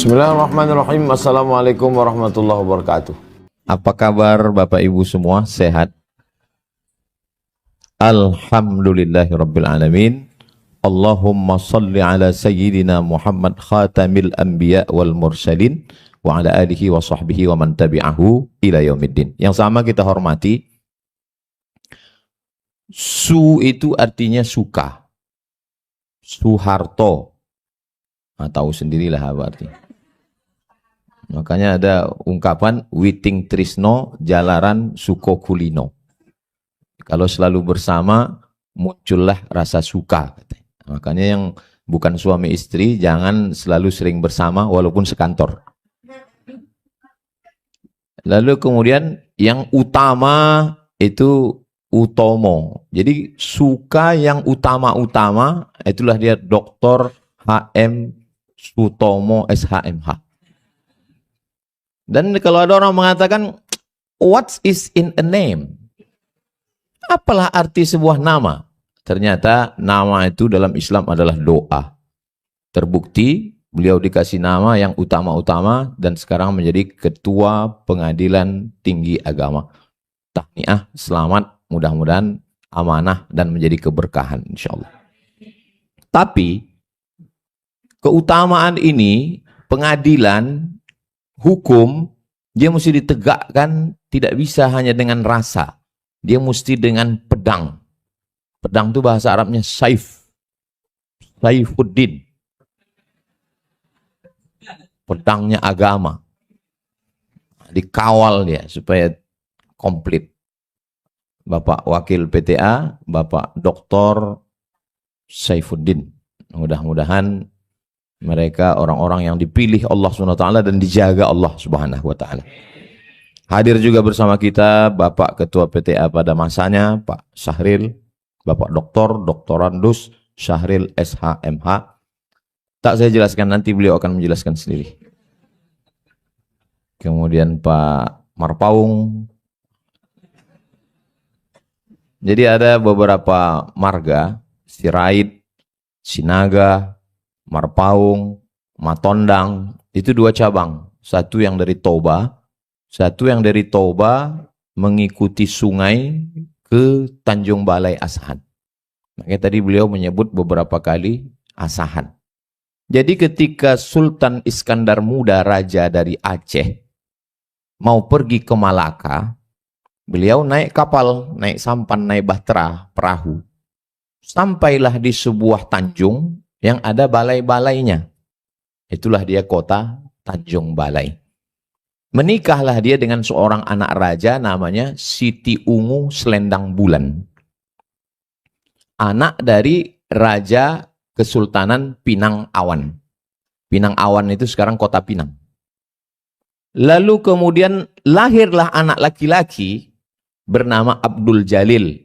Bismillahirrahmanirrahim. Assalamualaikum warahmatullahi wabarakatuh. Apa kabar Bapak Ibu semua? Sehat? Alhamdulillahirabbil alamin. Allahumma salli ala sayyidina Muhammad khatamil anbiya wal mursalin wa ala alihi wa sahbihi wa man tabi'ahu ila yaumiddin. Yang sama kita hormati, su itu artinya suka. Suharto. Nah, tahu sendirilah apa artinya. Makanya ada ungkapan Witing Trisno Jalaran Suko Kulino. Kalau selalu bersama muncullah rasa suka. Makanya yang bukan suami istri jangan selalu sering bersama walaupun sekantor. Lalu kemudian yang utama itu utomo. Jadi suka yang utama-utama itulah dia Dr. H.M. Sutomo SHMH. Dan kalau ada orang mengatakan, what is in a name? Apalah arti sebuah nama? Ternyata nama itu dalam Islam adalah doa. Terbukti beliau dikasih nama yang utama-utama dan sekarang menjadi Ketua Pengadilan Tinggi Agama. Tahniah, selamat, mudah-mudahan amanah dan menjadi keberkahan insyaallah. Tapi keutamaan ini, pengadilan, hukum, dia mesti ditegakkan tidak bisa hanya dengan rasa. Dia mesti dengan pedang. Pedang itu bahasa Arabnya saif. Saifuddin. Pedangnya agama. Dikawal dia supaya komplit. Bapak Wakil PTA, Bapak Dr. Saifuddin. Mudah-mudahan mereka orang-orang yang dipilih Allah SWT dan dijaga Allah SWT. Hadir juga bersama kita Bapak Ketua PTA pada masanya, Pak Syahril, Bapak Doktorandus Syahril SHMH. Tak saya jelaskan, nanti beliau akan menjelaskan sendiri. Kemudian Pak Marpaung. Jadi ada beberapa marga, Sirait, Sinaga, Marpaung, Matondang, itu dua cabang. Satu yang dari Toba, satu yang dari Toba mengikuti sungai ke Tanjung Balai Asahan. Makanya tadi beliau menyebut beberapa kali Asahan. Jadi ketika Sultan Iskandar Muda, Raja dari Aceh, mau pergi ke Malaka, beliau naik kapal, naik sampan, naik bahtera, perahu. Sampailah di sebuah tanjung yang ada balai-balainya. Itulah dia kota Tanjung Balai. Menikahlah dia dengan seorang anak raja namanya Siti Ungu Selendang Bulan. Anak dari Raja Kesultanan Pinang Awan. Pinang Awan itu sekarang kota Pinang. Lalu kemudian lahirlah anak laki-laki bernama Abdul Jalil.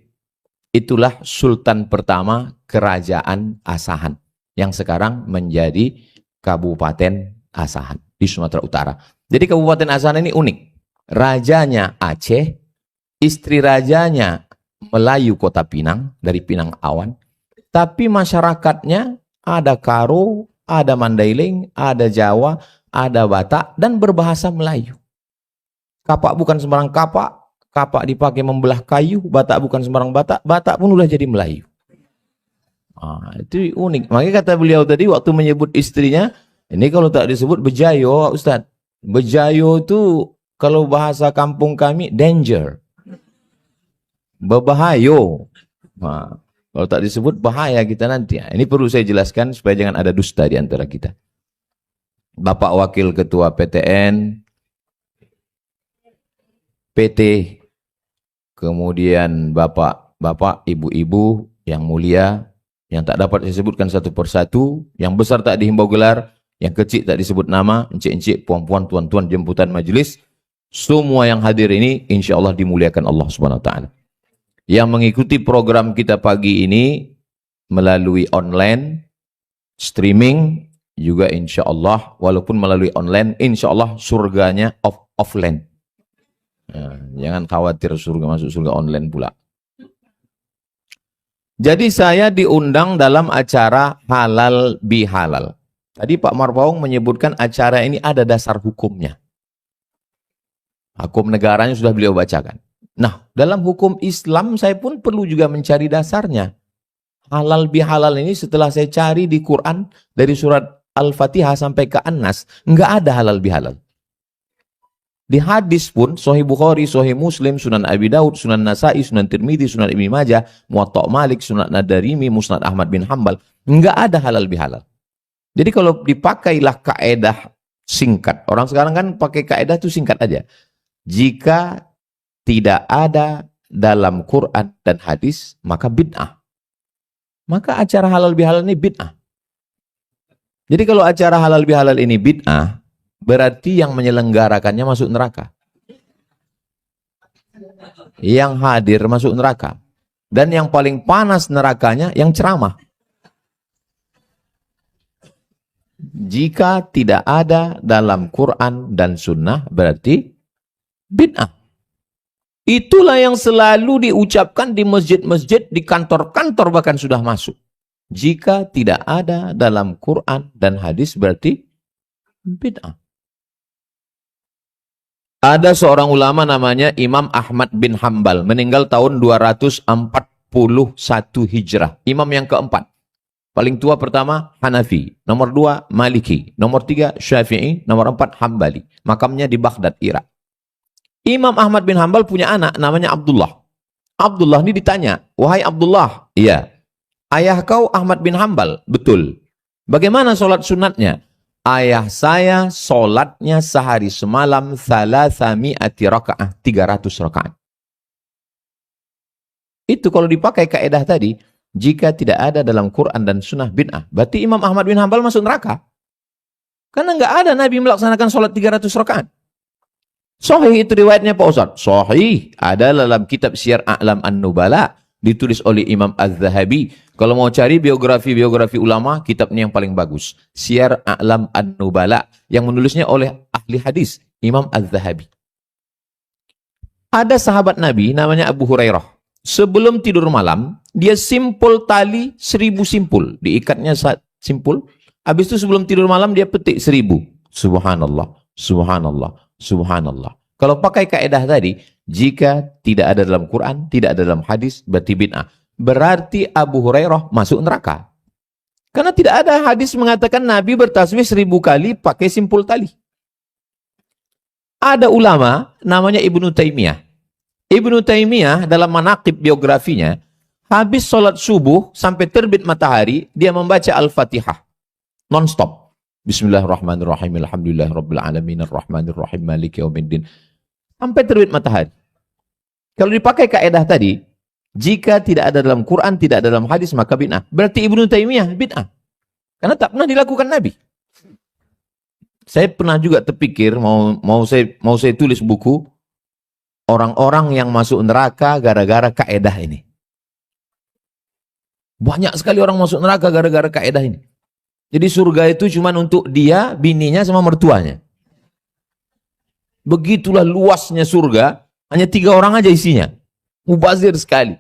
Itulah Sultan pertama Kerajaan Asahan, yang sekarang menjadi Kabupaten Asahan di Sumatera Utara. Jadi Kabupaten Asahan ini unik. Rajanya Aceh, istri rajanya Melayu Kota Pinang, dari Pinang Awan. Tapi masyarakatnya ada Karo, ada Mandailing, ada Jawa, ada Batak, dan berbahasa Melayu. Kapak bukan sembarang kapak, kapak dipakai membelah kayu, Batak bukan sembarang Batak, Batak pun udah jadi Melayu. Itu unik. Makanya kata beliau tadi waktu menyebut istrinya, ini kalau tak disebut bejayo, Ustaz. Bejayo itu kalau bahasa kampung kami danger. Bebahayo. Kalau tak disebut bahaya kita nanti. Ini perlu saya jelaskan supaya jangan ada dusta di antara kita. Bapak Wakil Ketua PTN, PT, kemudian bapak, ibu-ibu yang mulia, yang tak dapat saya sebutkan satu persatu, yang besar tak dihimbau gelar, yang kecil tak disebut nama, encik-encik, puan-puan, tuan-tuan, jemputan majelis, semua yang hadir ini insya Allah dimuliakan Allah Subhanahu Wa Taala. Yang mengikuti program kita pagi ini melalui online, streaming, juga insya Allah, walaupun melalui online, insya Allah surganya offline. Jangan khawatir surga masuk surga online pula. Jadi saya diundang dalam acara halal bihalal. Tadi Pak Marpaung menyebutkan acara ini ada dasar hukumnya. Hukum negaranya sudah beliau bacakan. Nah, dalam hukum Islam saya pun perlu juga mencari dasarnya. Halal bihalal ini setelah saya cari di Quran dari surat Al-Fatihah sampai ke An-Nas, nggak ada halal bihalal. Di hadis pun, Sahih Bukhari, Sahih Muslim, Sunan Abi Daud, Sunan Nasa'i, Sunan Tirmidzi, Sunan Ibnu Majah, Muwatta' Malik, Sunan Ad-Darimi, Musnad Ahmad bin Hambal, nggak ada halal bihalal. Jadi kalau dipakailah kaedah singkat, orang sekarang kan pakai kaedah itu singkat aja. Jika tidak ada dalam Quran dan hadis, maka bid'ah. Maka acara halal bihalal ini bid'ah. Jadi kalau acara halal bihalal ini bid'ah, berarti yang menyelenggarakannya masuk neraka. Yang hadir masuk neraka. Dan yang paling panas nerakanya yang ceramah. Jika tidak ada dalam Quran dan Sunnah, berarti bid'ah. Itulah yang selalu diucapkan di masjid-masjid, di kantor-kantor bahkan sudah masuk. Jika tidak ada dalam Quran dan hadis, berarti bid'ah. Ada seorang ulama namanya Imam Ahmad bin Hambal, meninggal tahun 241 Hijrah. Imam yang keempat. Paling tua pertama Hanafi, nomor 2 Maliki, nomor 3 Syafi'i, nomor 4 Hambali. Makamnya di Baghdad, Irak. Imam Ahmad bin Hambal punya anak namanya Abdullah. Abdullah ini ditanya, "Wahai Abdullah," iya, "ayah kau Ahmad bin Hambal?" "Betul." "Bagaimana sholat sunatnya?" "Ayah saya sholatnya sehari semalam 300 rakaat, 300 rakaat." Itu kalau dipakai kaidah tadi, jika tidak ada dalam Quran dan Sunnah bid'ah, berarti Imam Ahmad bin Hambal masuk neraka. Karena nggak ada Nabi melaksanakan sholat 300 rakaat. Sahih itu riwayatnya Pak Ustaz. Sahih. Ada dalam kitab Syiar A'lam An-Nubala. Ditulis oleh Imam Az-Zahabi. Kalau mau cari biografi-biografi ulama, kitabnya yang paling bagus. Syiar A'lam An-Nubala. Yang menulisnya oleh ahli hadis. Imam Az-Zahabi. Ada sahabat Nabi namanya Abu Hurairah. Sebelum tidur malam, dia simpul tali 1000 simpul. Diikatnya simpul. Habis itu sebelum tidur malam, dia petik 1000. Subhanallah, subhanallah, subhanallah. Kalau pakai kaedah tadi, jika tidak ada dalam Quran, tidak ada dalam hadis, berarti bid'ah. Berarti Abu Hurairah masuk neraka. Karena tidak ada hadis mengatakan Nabi bertasbih 1000 kali pakai simpul tali. Ada ulama, namanya Ibnu Taimiyah. Ibnu Taimiyah dalam manaqib biografinya, habis sholat subuh sampai terbit matahari, dia membaca Al-Fatihah. Non-stop. Bismillahirrahmanirrahim. Alhamdulillahirrabbilalamin. Ar-Rahmanirrahim. Maliki yaumiddin. Sampai terbit matahari. Kalau dipakai kaedah tadi, jika tidak ada dalam Quran, tidak ada dalam hadis, maka bid'ah. Berarti Ibnu Taimiyah bid'ah. Karena tak pernah dilakukan Nabi. Saya pernah juga terpikir, mau saya tulis buku, orang-orang yang masuk neraka gara-gara kaedah ini. Banyak sekali orang masuk neraka gara-gara kaedah ini. Jadi surga itu cuma untuk dia, bininya, sama mertuanya. Begitulah luasnya surga, hanya 3 orang aja isinya. Mubazir sekali.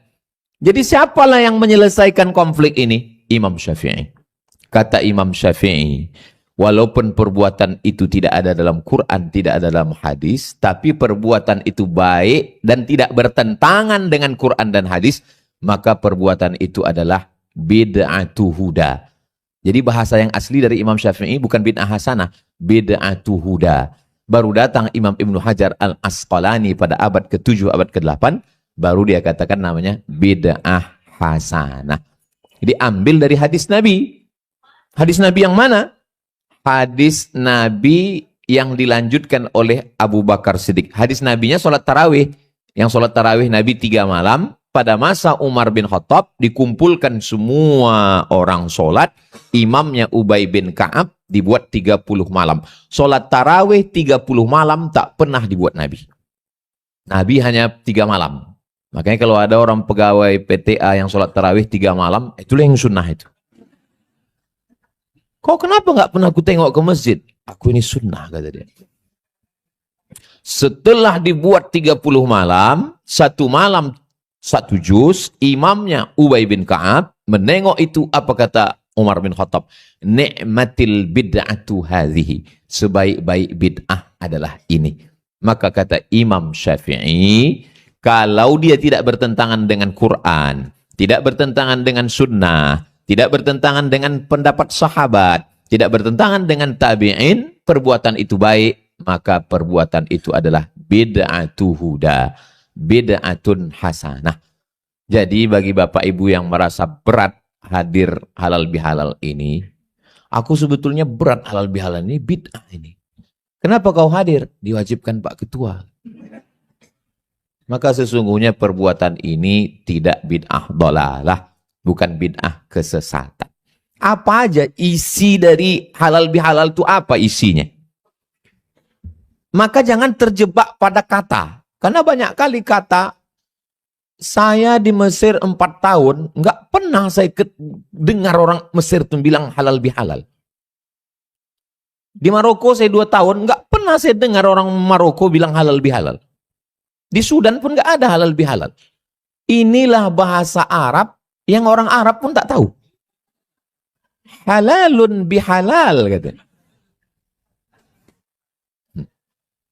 Jadi siapalah yang menyelesaikan konflik ini? Imam Syafi'i. Kata Imam Syafi'i, walaupun perbuatan itu tidak ada dalam Quran, tidak ada dalam hadis, tapi perbuatan itu baik dan tidak bertentangan dengan Quran dan hadis, maka perbuatan itu adalah bid'atu huda. Jadi bahasa yang asli dari Imam Syafi'i bukan bid'ah hasanah, bid'atu huda. Baru datang Imam Ibnu Hajar Al-Asqalani pada abad ke-7, abad ke-8, baru dia katakan namanya bid'ah hasanah. Jadi ambil dari hadis Nabi. Hadis Nabi yang mana? Hadis Nabi yang dilanjutkan oleh Abu Bakar Siddiq. Hadis Nabinya sholat tarawih. Yang sholat tarawih Nabi 3 malam. Pada masa Umar bin Khattab dikumpulkan semua orang sholat. Imamnya Ubay bin Ka'ab dibuat 30 malam. Sholat tarawih 30 malam tak pernah dibuat Nabi. Nabi hanya 3 malam. Makanya kalau ada orang pegawai PTA yang sholat tarawih 3 malam, itulah yang sunnah itu. Kok kenapa nggak pernah aku tengok ke masjid? Aku ini sunnah, kata dia. Setelah dibuat 30 malam, 1 malam 1 juz, imamnya Ubay bin Ka'ab menengok itu, apa kata Umar bin Khattab, ni'matil bid'atu hadhihi, sebaik-baik bid'ah adalah ini. Maka kata Imam Syafi'i, kalau dia tidak bertentangan dengan Quran, tidak bertentangan dengan sunnah, tidak bertentangan dengan pendapat sahabat, tidak bertentangan dengan tabi'in, perbuatan itu baik, maka perbuatan itu adalah bid'atu huda, bid'atun hasanah. Jadi bagi Bapak Ibu yang merasa berat hadir halal bihalal ini, aku sebetulnya berat halal bihalal ini, bid'ah ini. Kenapa kau hadir? Diwajibkan Pak Ketua. Maka sesungguhnya perbuatan ini tidak bid'ah dhalalah, bukan bid'ah kesesatan. Apa aja isi dari halal bihalal itu, apa isinya? Maka jangan terjebak pada kata. Karena banyak kali kata, saya di Mesir 4 tahun, nggak pernah saya dengar orang Mesir itu bilang halal bihalal. Di Maroko saya 2 tahun, nggak pernah saya dengar orang Maroko bilang halal bihalal. Di Sudan pun nggak ada halal bihalal. Inilah bahasa Arab yang orang Arab pun tak tahu. Halalun bihalal, katanya.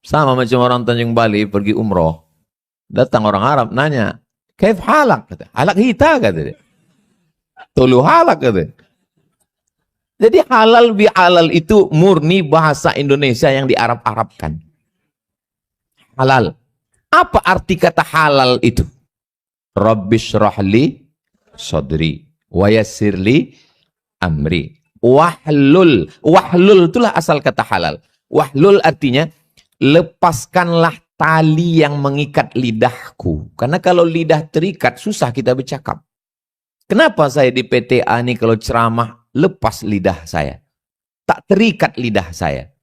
Sama macam orang Tanjung Bali pergi umroh. Datang orang Arab nanya, kaif halak? Kata, halak hita, kata dia. Tulu halak, kata. Jadi halal bihalal itu murni bahasa Indonesia yang di Arab-Arabkan. Halal. Apa arti kata halal itu? Rabbish rahli sadri wa yassirli amri. Wahlul. Wahlul itulah asal kata halal. Wahlul artinya lepaskanlah tali yang mengikat lidahku. Karena kalau lidah terikat, susah kita bercakap. Kenapa saya di PTA ini kalau ceramah lepas lidah saya? Tak terikat lidah saya.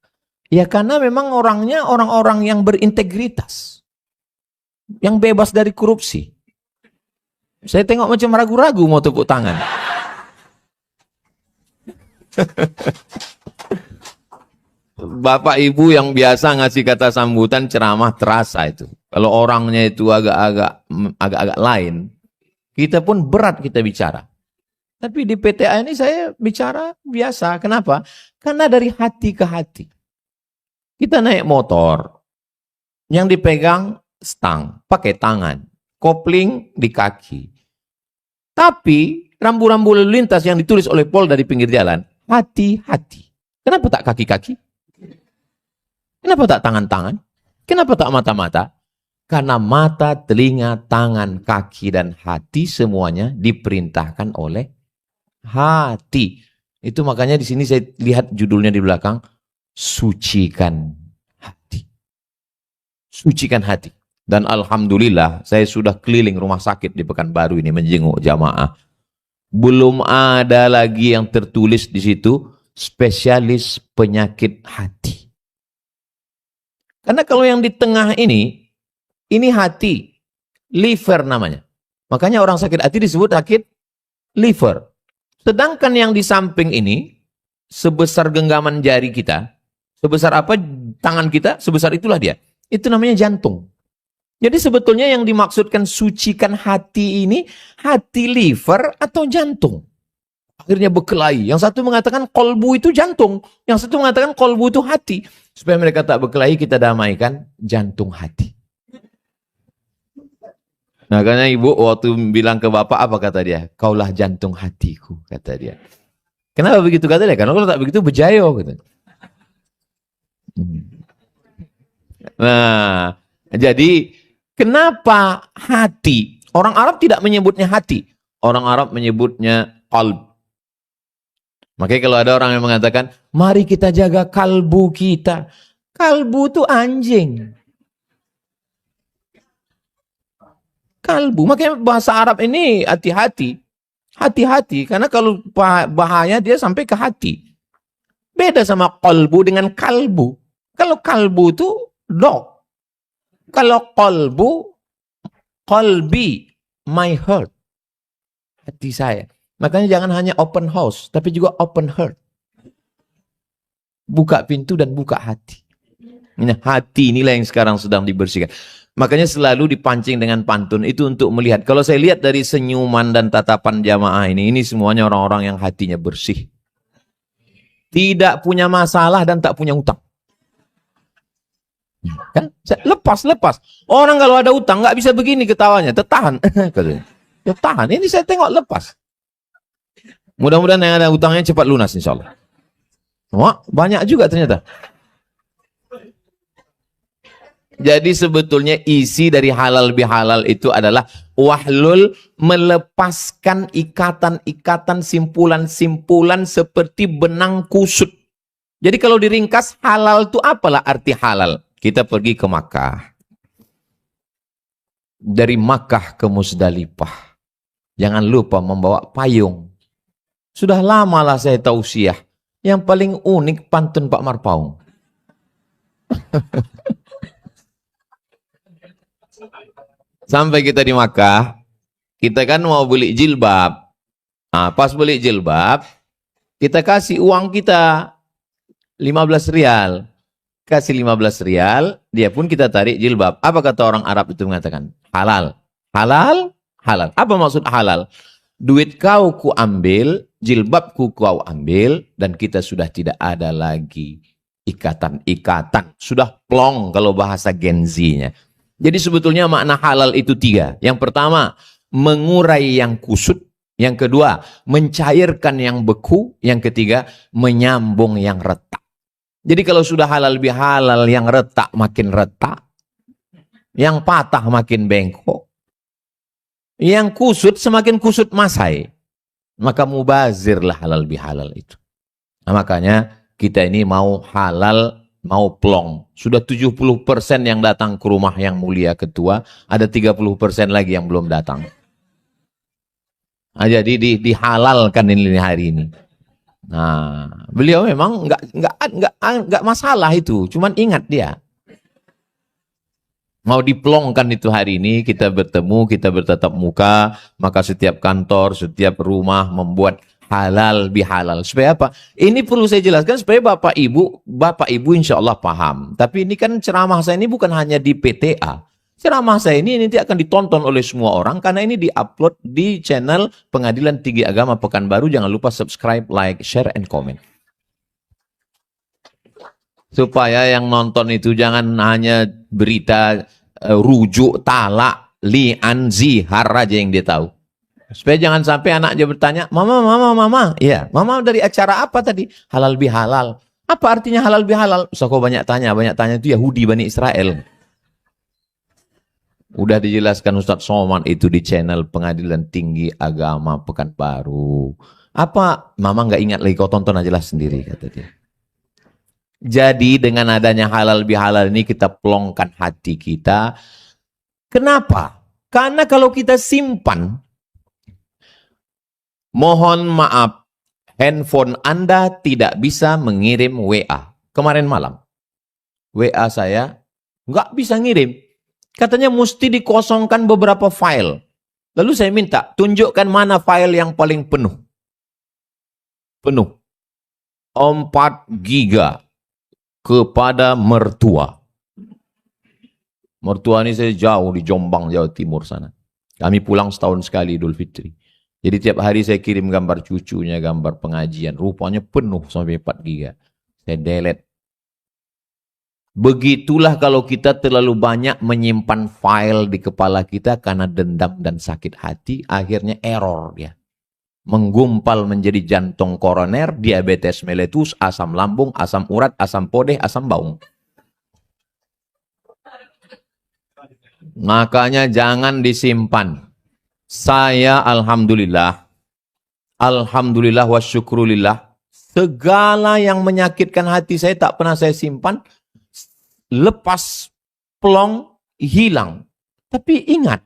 Ya karena memang orangnya orang-orang yang berintegritas. Yang bebas dari korupsi. Saya tengok macam ragu-ragu mau tepuk tangan. Bapak Ibu yang biasa ngasih kata sambutan ceramah terasa itu. Kalau orangnya itu agak-agak lain, kita pun berat kita bicara. Tapi di PTA ini saya bicara biasa. Kenapa? Karena dari hati ke hati. Kita naik motor, yang dipegang stang, pakai tangan, kopling di kaki. Tapi rambu-rambu lalu lintas yang ditulis oleh Polda di pinggir jalan, hati-hati. Kenapa tak kaki-kaki? Kenapa tak tangan-tangan? Kenapa tak mata-mata? Karena mata, telinga, tangan, kaki, dan hati semuanya diperintahkan oleh hati. Itu makanya di sini saya lihat judulnya di belakang, sucikan hati. Sucikan hati. Dan alhamdulillah saya sudah keliling rumah sakit di Pekanbaru ini menjenguk jamaah. Belum ada lagi yang tertulis di situ spesialis penyakit hati. Karena kalau yang di tengah ini hati, liver namanya. Makanya orang sakit hati disebut sakit liver. Sedangkan yang di samping ini, sebesar genggaman jari kita, sebesar apa tangan kita, sebesar itulah dia. Itu namanya jantung. Jadi sebetulnya yang dimaksudkan sucikan hati ini, hati liver atau jantung. Akhirnya berkelahi. Yang satu mengatakan kolbu itu jantung. Yang satu mengatakan kolbu itu hati. Supaya mereka tak berkelahi, kita damaikan jantung hati. Nah karena ibu waktu bilang ke bapak, apa kata dia? Kaulah jantung hatiku, kata dia. Kenapa begitu kata dia? Karena kalau tak begitu bejayo. Kata. Nah, jadi kenapa hati? Orang Arab tidak menyebutnya hati. Orang Arab menyebutnya qalb. Makanya kalau ada orang yang mengatakan, mari kita jaga kalbu kita. Kalbu itu anjing. Kalbu. Makanya bahasa Arab ini hati-hati. Hati-hati. Karena kalau bahaya dia sampai ke hati. Beda sama qalbu dengan kalbu. Kalau kalbu itu dog. Kalau qalbi, my heart. Hati saya. Makanya jangan hanya open house, tapi juga open heart. Buka pintu dan buka hati. Nah, hati inilah yang sekarang sedang dibersihkan. Makanya selalu dipancing dengan pantun itu untuk melihat. Kalau saya lihat dari senyuman dan tatapan jamaah ini semuanya orang-orang yang hatinya bersih. Tidak punya masalah dan tak punya utang. Kan? Lepas. Orang kalau ada utang nggak bisa begini ketawanya. Tertahan. Tertahan. Ini saya tengok lepas. Mudah-mudahan yang ada utangnya cepat lunas insya Allah. Wah, banyak juga ternyata. Jadi sebetulnya isi dari halal bihalal itu adalah wahlul, melepaskan ikatan-ikatan, simpulan-simpulan seperti benang kusut. Jadi kalau diringkas halal itu apalah arti halal? Kita pergi ke Makkah. Dari Makkah ke Musdalifah. Jangan lupa membawa payung. Sudah lama lah saya tausiah. Yang paling unik pantun Pak Marpaung. Sampai kita di Makkah, kita kan mau beli jilbab. Nah, pas beli jilbab, kita kasih uang kita 15 rial. Kasih 15 rial, dia pun kita tarik jilbab. Apa kata orang Arab itu mengatakan? Halal. Halal? Halal. Apa maksud halal? Duit kau ku ambil, jilbabku kau ambil, dan kita sudah tidak ada lagi ikatan-ikatan. Sudah plong kalau bahasa Gen Z-nya. Jadi sebetulnya makna halal itu 3. Yang pertama, mengurai yang kusut. Yang kedua, mencairkan yang beku. Yang ketiga, menyambung yang retak. Jadi kalau sudah halal bihalal, yang retak makin retak. Yang patah makin bengkok. Yang kusut semakin kusut masai. Maka mubazirlah halal bihalal itu. Nah, makanya kita ini mau halal, mau plong. Sudah 70% yang datang ke rumah yang mulia ketua, ada 30% lagi yang belum datang. Nah, jadi dihalalkan ini hari ini. Nah, beliau memang enggak masalah itu, cuman ingat dia. Mau diplongkan itu hari ini, kita bertemu, kita bertatap muka, maka setiap kantor, setiap rumah membuat halal bihalal. Supaya apa? Ini perlu saya jelaskan supaya Bapak Ibu insya Allah paham. Tapi ini kan ceramah saya ini bukan hanya di PTA. Ceramah saya ini nanti akan ditonton oleh semua orang karena ini diupload di channel Pengadilan Tinggi Agama Pekanbaru. Jangan lupa subscribe, like, share, and comment. Supaya yang nonton itu jangan hanya berita rujuk, talak, li'an, zihar aja yang dia tahu. Supaya jangan sampai anaknya bertanya, Mama. Iya, Mama dari acara apa tadi? Halal bihalal. Apa artinya halal bihalal? Usah kau banyak tanya itu Yahudi Bani Israel. Udah dijelaskan Ustadz Somad itu di channel Pengadilan Tinggi Agama Pekanbaru. Apa? Mama nggak ingat lagi, kau tonton aja lah sendiri, kata dia. Jadi dengan adanya halal bihalal ini kita plongkan hati kita. Kenapa? Karena kalau kita simpan, mohon maaf, handphone Anda tidak bisa mengirim WA. Kemarin malam, WA saya nggak bisa ngirim. Katanya mesti dikosongkan beberapa file. Lalu saya minta, tunjukkan mana file yang paling penuh. Penuh. 4 giga. Kepada mertua. Mertua ini saya jauh di Jombang, Jawa Timur sana. Kami pulang setahun sekali Idul Fitri. Jadi tiap hari saya kirim gambar cucunya, gambar pengajian. Rupanya penuh sampai 4 giga. Saya delete. Begitulah kalau kita terlalu banyak menyimpan file di kepala kita karena dendam dan sakit hati, akhirnya error dia. Menggumpal menjadi jantung koroner, diabetes meletus, asam lambung, asam urat, asam podeh, asam baung. Makanya jangan disimpan. Saya alhamdulillah wa syukrulillah, segala yang menyakitkan hati saya tak pernah saya simpan, lepas, plong, hilang. Tapi ingat,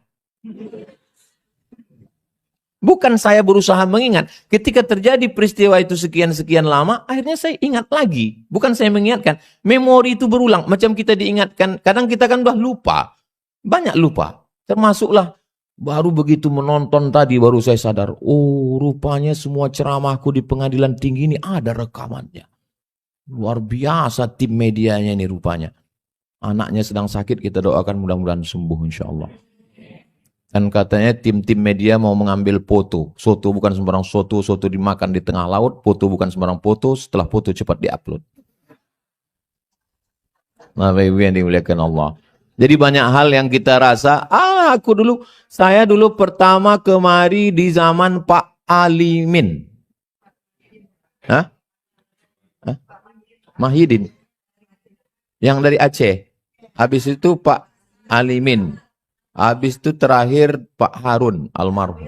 bukan saya berusaha mengingat. Ketika terjadi peristiwa itu sekian-sekian lama, akhirnya saya ingat lagi. Bukan saya mengingatkan. Memori itu berulang. Macam kita diingatkan. Kadang kita kan udah lupa. Banyak lupa. Termasuklah baru begitu menonton tadi baru saya sadar. Oh, rupanya semua ceramahku di Pengadilan Tinggi ini ada rekamannya. Luar biasa tim medianya ini rupanya. Anaknya sedang sakit, kita doakan mudah-mudahan sembuh insya Allah. Dan katanya tim-tim media mau mengambil foto. Soto bukan sembarang soto, soto dimakan di tengah laut, foto bukan sembarang foto, setelah foto cepat diupload. Nah, Ibu yang dimuliakan Allah. Jadi banyak hal yang kita rasa, saya dulu pertama kemari di zaman Pak Alimin. Hah? Mahidin. Yang dari Aceh. Habis itu Pak Alimin. Habis itu terakhir Pak Harun almarhum.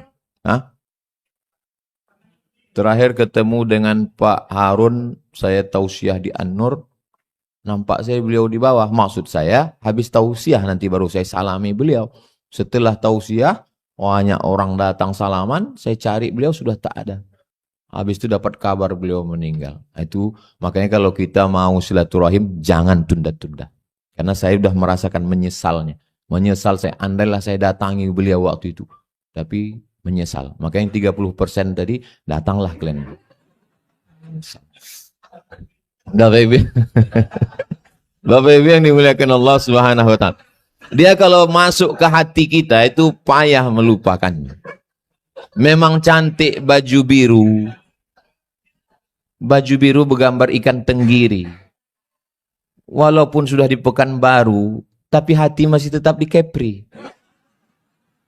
Terakhir ketemu dengan Pak Harun, saya tausiah di An-Nur. Nampak saya beliau di bawah. Maksud saya, habis tausiah nanti baru saya salami beliau. Setelah tausiah, banyak orang datang salaman, saya cari beliau sudah tak ada. Habis itu dapat kabar beliau meninggal. Itu makanya kalau kita mau silaturahim, jangan tunda-tunda. Karena saya sudah merasakan menyesalnya. Menyesal saya, andailah saya datangi beliau waktu itu. Tapi menyesal. Makanya 30% tadi, datanglah kalian. Bapak Ibu yang dimuliakan Allah Subhanahu wa Ta'ala. Dia kalau masuk ke hati kita itu payah melupakannya. Memang cantik baju biru. Baju biru bergambar ikan tenggiri. Walaupun sudah di Pekanbaru, tapi hati masih tetap di Kepri.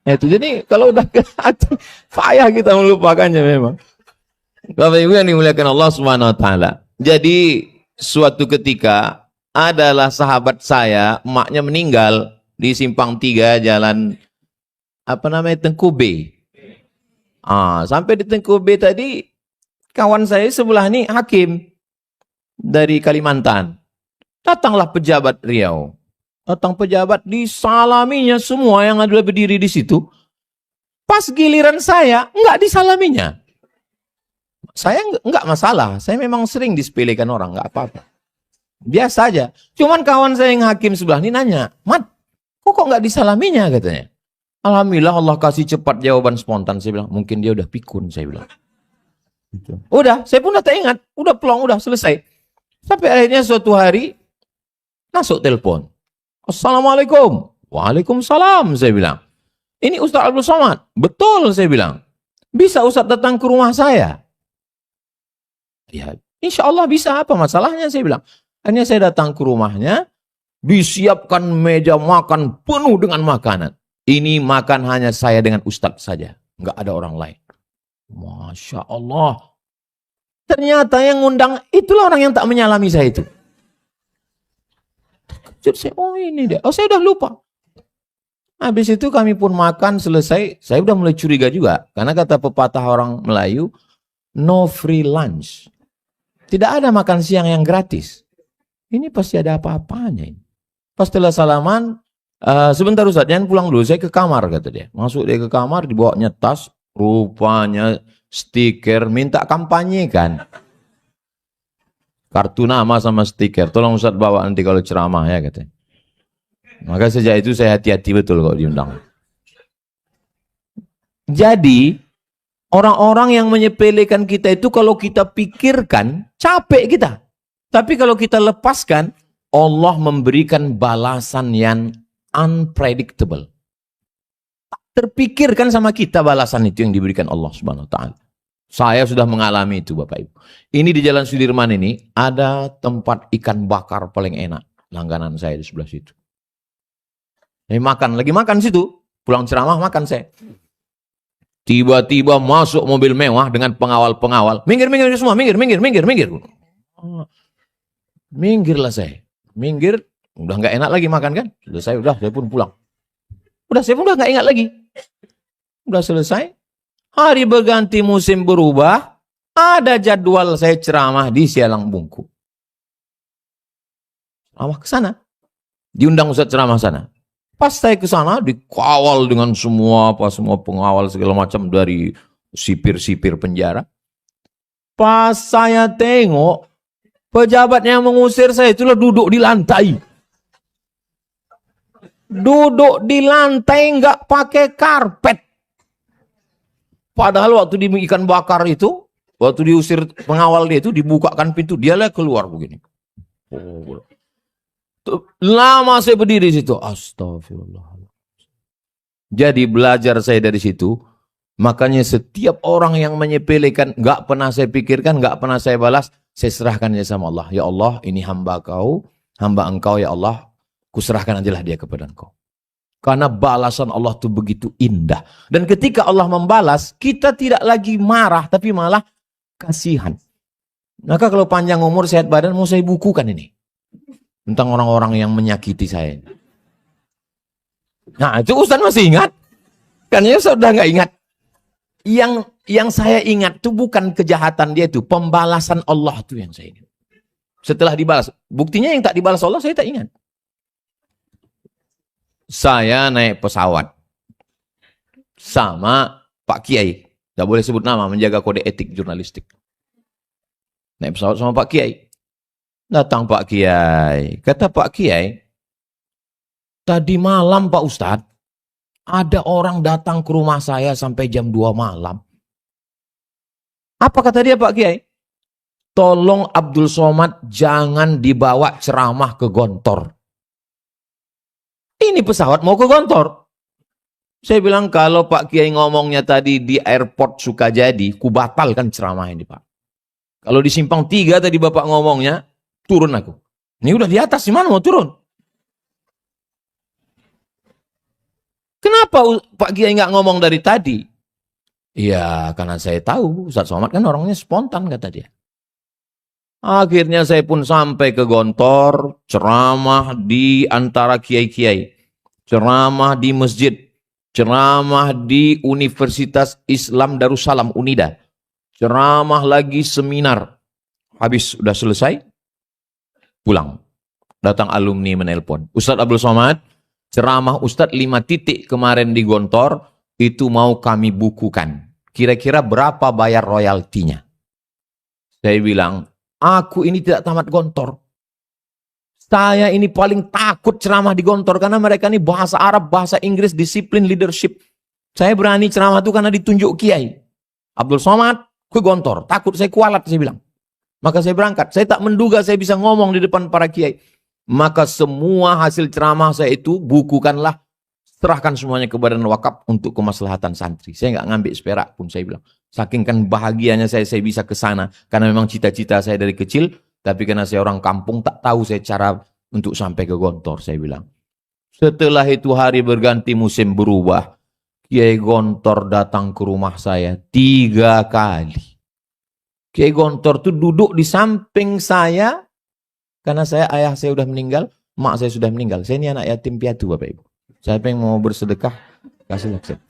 Itu jadi kalau udah ke hati, payah kita melupakannya memang. Bapak Ibu yang dimuliakan Allah Subhanahu wa Ta'ala. Jadi suatu ketika adalah sahabat saya, emaknya meninggal di Simpang 3 jalan Tengku B. Sampai di Tengku B tadi kawan saya sebelah ini hakim dari Kalimantan. Datanglah pejabat Riau. Datang pejabat, disalaminya semua yang ada berdiri di situ. Pas giliran saya, enggak disalaminya. Saya enggak masalah. Saya memang sering disepelekan orang, enggak apa-apa. Biasa aja. Cuman kawan saya yang hakim sebelah ini nanya, Mat, kok enggak disalaminya katanya. Alhamdulillah Allah kasih cepat jawaban spontan. Saya bilang, mungkin dia udah pikun, saya bilang. Udah, saya pun udah tak ingat. Udah plong, udah selesai. Sampai akhirnya suatu hari, masuk telepon. Assalamualaikum. Waalaikumsalam, saya bilang. Ini Ustaz Abdul Somad. Betul, saya bilang. Bisa Ustaz datang ke rumah saya? Ya, insya Allah bisa, apa masalahnya, saya bilang. Akhirnya saya datang ke rumahnya, disiapkan meja makan penuh dengan makanan. Ini makan hanya saya dengan Ustaz saja. Enggak ada orang lain. Masya Allah. Ternyata yang ngundang itulah orang yang tak menyalami saya itu. Jadi saya, ini dia. Saya udah lupa. Habis itu kami pun makan selesai. Saya udah mulai curiga juga. Karena kata pepatah orang Melayu, no free lunch. Tidak ada makan siang yang gratis. Ini pasti ada apa-apanya. Pas setelah salaman, sebentar Ustaz, jangan pulang dulu. Saya ke kamar, kata dia. Masuk dia ke kamar, dibawanya tas. Rupanya stiker, minta kampanye kan. Kartu nama sama stiker. Tolong Ustaz bawa nanti kalau ceramah ya katanya. Maka sejak itu saya hati-hati betul kalau diundang. Jadi orang-orang yang menyepelekan kita itu kalau kita pikirkan capek kita. Tapi kalau kita lepaskan, Allah memberikan balasan yang unpredictable. Terpikirkan sama kita balasan itu yang diberikan Allah Subhanahu wa Ta'ala. Saya sudah mengalami itu Bapak Ibu. Ini di Jalan Sudirman ini ada tempat ikan bakar paling enak. Langganan saya di sebelah situ. Lagi makan situ. Pulang ceramah makan saya. Tiba-tiba masuk mobil mewah dengan pengawal-pengawal. Minggir semua, minggir. Minggirlah saya. Minggir, udah nggak enak lagi makan kan? Saya pun pulang. Saya pun udah nggak ingat lagi. Udah selesai. Hari berganti, musim berubah. Ada jadwal saya ceramah di Sialang Bungku. Ceramah ke sana. Diundang Ustaz ceramah sana. Pas saya ke sana dikawal dengan semua pengawal segala macam dari sipir-sipir penjara. Pas saya tengok pejabat yang mengusir saya itulah duduk di lantai. Duduk di lantai nggak pakai karpet. Padahal waktu di ikan bakar itu, waktu diusir pengawal dia itu dibukakan pintu, dia lah keluar begini. Lama saya berdiri di situ. Astagfirullah. Jadi belajar saya dari situ. Makanya setiap orang yang menyepelekan, nggak pernah saya pikirkan, nggak pernah saya balas, saya serahkan aja sama Allah. Ya Allah, ini hamba engkau ya Allah, kuserahkan ajalah dia kepada engkau. Karena balasan Allah itu begitu indah. Dan ketika Allah membalas, kita tidak lagi marah, tapi malah kasihan. Maka kalau panjang umur, sehat badan, mau saya bukukan ini. Tentang orang-orang yang menyakiti saya. Nah, itu Ustaz masih ingat? Kan ya sudah nggak ingat. Yang saya ingat itu bukan kejahatan dia itu, pembalasan Allah itu yang saya ingat. Setelah dibalas, buktinya yang tak dibalas Allah saya tak ingat. Saya naik pesawat sama Pak Kiai, tidak boleh sebut nama, menjaga kode etik jurnalistik. Naik pesawat sama Pak Kiai. Datang Pak Kiai, kata Pak Kiai, tadi malam Pak Ustadz, ada orang datang ke rumah saya sampai jam 2 malam. Apa kata dia Pak Kiai? Tolong Abdul Somad jangan dibawa ceramah ke Gontor. Ini pesawat mau ke Gontor. Saya bilang kalau Pak Kiai ngomongnya tadi di airport Sukajadi, ku batalkan ceramah ini Pak. Kalau di Simpang 3 tadi Bapak ngomongnya, turun aku. Ini udah di atas, gimana mau turun? Kenapa Pak Kiai nggak ngomong dari tadi? Iya, karena saya tahu Ustaz Somad kan orangnya spontan kata dia. Akhirnya saya pun sampai ke Gontor, ceramah di antara kiai-kiai, ceramah di masjid, ceramah di Universitas Islam Darussalam Unida, ceramah lagi seminar. Habis sudah selesai, pulang. Datang alumni menelpon. Ustadz Abdul Somad, ceramah Ustadz 5 titik kemarin di Gontor, itu mau kami bukukan. Kira-kira berapa bayar royaltinya? Saya bilang, aku ini tidak tamat Gontor. Saya ini paling takut ceramah di Gontor, karena mereka ini bahasa Arab, bahasa Inggris, disiplin, leadership. Saya berani ceramah itu karena ditunjuk Kiai. Abdul Somad ke Gontor, takut saya kualat, saya bilang. Maka saya berangkat, saya tak menduga saya bisa ngomong di depan para Kiai. Maka semua hasil ceramah saya itu bukukanlah, serahkan semuanya ke Badan Wakaf untuk kemaslahatan santri. Saya nggak ngambil seperak pun, saya bilang. Saking kan bahagianya saya bisa ke sana, karena memang cita-cita saya dari kecil, tapi karena saya orang kampung tak tahu saya cara untuk sampai ke Gontor, saya bilang. Setelah itu hari berganti, musim berubah, Kiai Gontor datang ke rumah saya 3 kali. Kiai Gontor tuh duduk di samping saya, karena ayah saya sudah meninggal, mak saya sudah meninggal. Saya ini anak yatim piatu Bapak Ibu. Siapa yang mau bersedekah, kasih saya.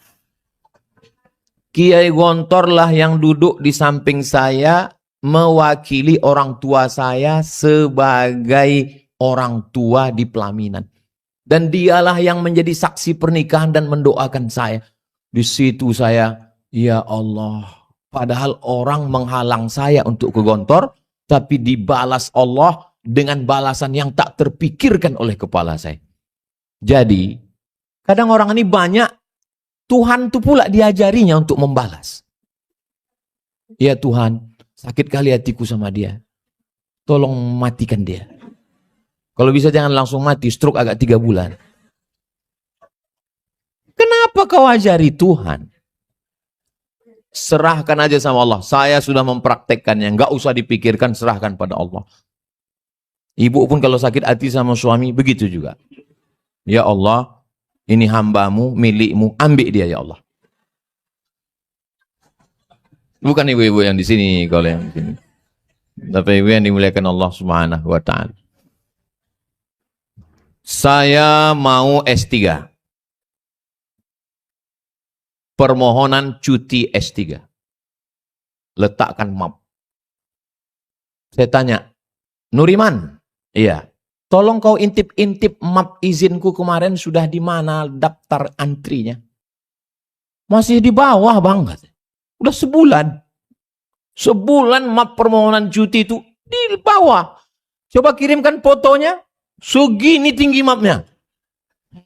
Kiai Gontor lah yang duduk di samping saya, mewakili orang tua saya sebagai orang tua di pelaminan. Dan dialah yang menjadi saksi pernikahan dan mendoakan saya. Di situ saya, ya Allah, padahal orang menghalang saya untuk ke Gontor, tapi dibalas Allah dengan balasan yang tak terpikirkan oleh kepala saya. Jadi, kadang orang ini banyak, Tuhan itu pula diajarinya untuk membalas. Ya Tuhan, sakit kali hatiku sama dia. Tolong matikan dia. Kalau bisa jangan langsung mati, stroke agak 3 bulan. Kenapa kau ajari Tuhan? Serahkan aja sama Allah. Saya sudah mempraktekkannya, nggak usah dipikirkan, serahkan pada Allah. Ibu pun kalau sakit hati sama suami, begitu juga. Ya Allah, ini hambamu, milikmu, ambil dia ya Allah. Bukan ibu-ibu yang di sini, kalau yang di sini. Tapi ibu yang dimuliakan Allah Subhanahu wa Ta'ala. Saya mau S3. Permohonan cuti S3. Letakkan map. Saya tanya, Nuriman? Iya. Tolong kau intip-intip map izinku kemarin sudah di mana daftar antrinya. Masih di bawah banget. Udah sebulan. Sebulan map permohonan cuti itu di bawah. Coba kirimkan fotonya. Segini tinggi mapnya.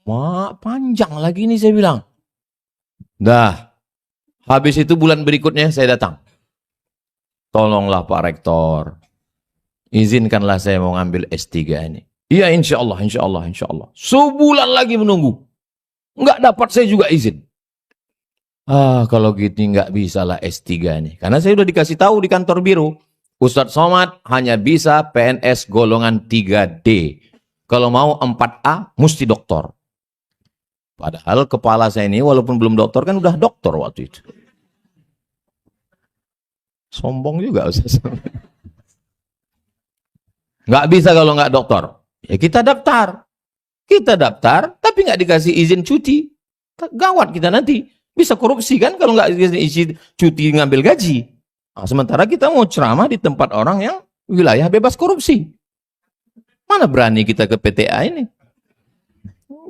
Wah, panjang lagi nih saya bilang. Dah. Habis itu bulan berikutnya saya datang. Tolonglah Pak Rektor. Izinkanlah saya mau ngambil S3 ini. Iya, insya Allah, insya Allah, insya Allah. Sebulan lagi menunggu. Nggak dapat saya juga izin. Kalau gitu nggak bisa lah S3 nih. Karena saya udah dikasih tahu di kantor biru. Ustadz Somad hanya bisa PNS golongan 3D. Kalau mau 4A, mesti doktor. Padahal kepala saya ini walaupun belum doktor kan udah doktor waktu itu. Sombong juga Ustadz. Nggak bisa kalau nggak doktor. Ya kita daftar. Kita daftar, tapi nggak dikasih izin cuti. Gawat kita nanti. Bisa korupsi kan kalau nggak izin cuti ngambil gaji. Nah, sementara kita mau ceramah di tempat orang yang wilayah bebas korupsi. Mana berani kita ke PTA ini?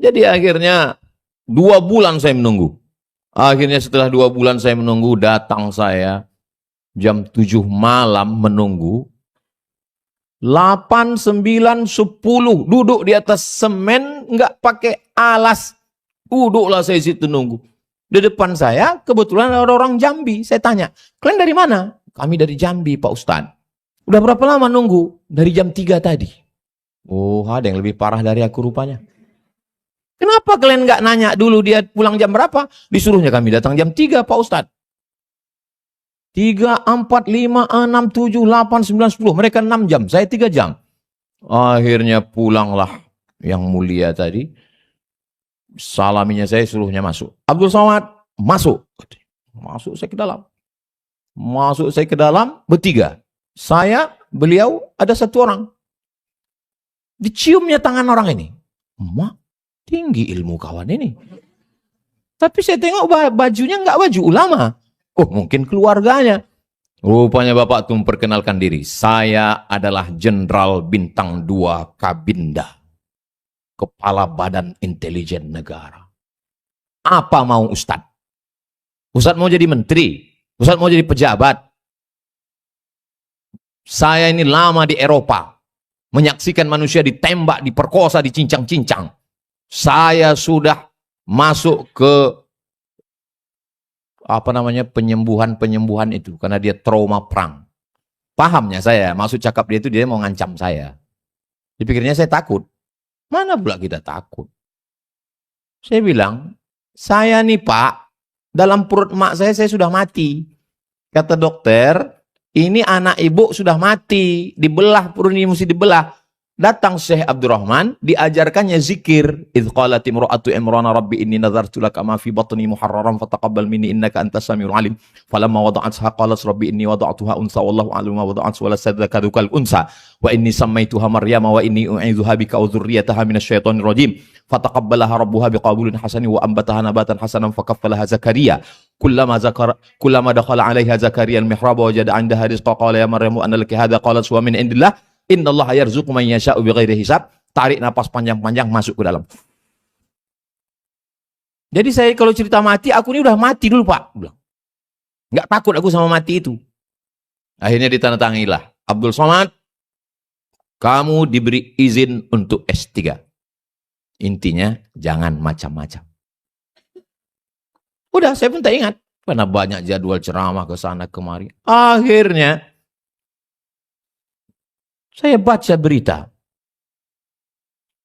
Jadi akhirnya 2 bulan saya menunggu. Akhirnya setelah 2 bulan saya menunggu, datang saya jam 7 malam menunggu. 8, 9, 10 duduk di atas semen, nggak pakai alas. Duduklah saya situ nunggu. Di depan saya kebetulan ada orang Jambi. Saya tanya, kalian dari mana? Kami dari Jambi Pak Ustadz. Udah berapa lama nunggu? Dari jam 3 tadi. Oh, ada yang lebih parah dari aku rupanya. Kenapa kalian nggak nanya dulu dia pulang jam berapa? Disuruhnya kami datang jam 3 Pak Ustadz. 3, 4, 5, 6, 7, 8, 9, 10. Mereka 6 jam, saya 3 jam. Akhirnya pulanglah yang mulia tadi. Salaminya saya suruhnya masuk. Abdul Somad, masuk. Masuk saya ke dalam. Masuk saya ke dalam, bertiga. Saya, beliau, ada 1 orang. Diciumnya tangan orang ini. Mak, tinggi ilmu kawan ini. Tapi saya tengok bajunya nggak baju ulama. Oh, mungkin keluarganya. Rupanya Bapak tuh memperkenalkan diri. Saya adalah Jenderal Bintang 2 Kabinda. Kepala Badan Intelijen Negara. Apa mau Ustadz? Ustadz mau jadi menteri? Ustadz mau jadi pejabat? Saya ini lama di Eropa. Menyaksikan manusia ditembak, diperkosa, dicincang-cincang. Saya sudah masuk ke penyembuhan itu karena dia trauma perang. Pahamnya saya, maksud cakap dia itu dia mau ngancam saya. Dipikirnya saya takut. Mana pula kita takut? Saya bilang, saya nih Pak, dalam perut emak saya sudah mati. Kata dokter, ini anak ibu sudah mati, dibelah, perut ini mesti dibelah. Datang Syekh Abdurrahman, diajarkannya zikir. Idh qalat imra'atu Imrana rabbi inni nazartu laka ma fi batni muharraran fataqabbal minni innaka antas samiul alim. Falamma wada'atha qalat rabbi inni wada'tuha unsa wallahu a'lamu ma wada'at wa la sadzakadu kal unsa wa inni sammaituha Maryama wa inni u'idzuha bika wa dzurriyyataha minasyaitonir rajim. Fataqabbalaha rabbuha biqabulin hasanin wa ambataha nabatan hasanan fakaffalaha Zakaria. Kullama dakhala 'alaiha Zakaria al-mihrab wajada 'indaha rizqa qala ya Maryamu anna laki hadha qalat huwa min indillah. Innallaha yarzuqu man yasha'u bighairi hisab. Tarik napas panjang-panjang masuk ke dalam. Jadi saya kalau cerita mati, aku ini udah mati dulu Pak. Nggak takut aku sama mati itu. Akhirnya ditandatanganilah. Abdul Somad, kamu diberi izin untuk S3. Intinya jangan macam-macam. Udah, saya pun tak ingat. Karena banyak jadwal ceramah ke sana kemari. Akhirnya saya baca berita.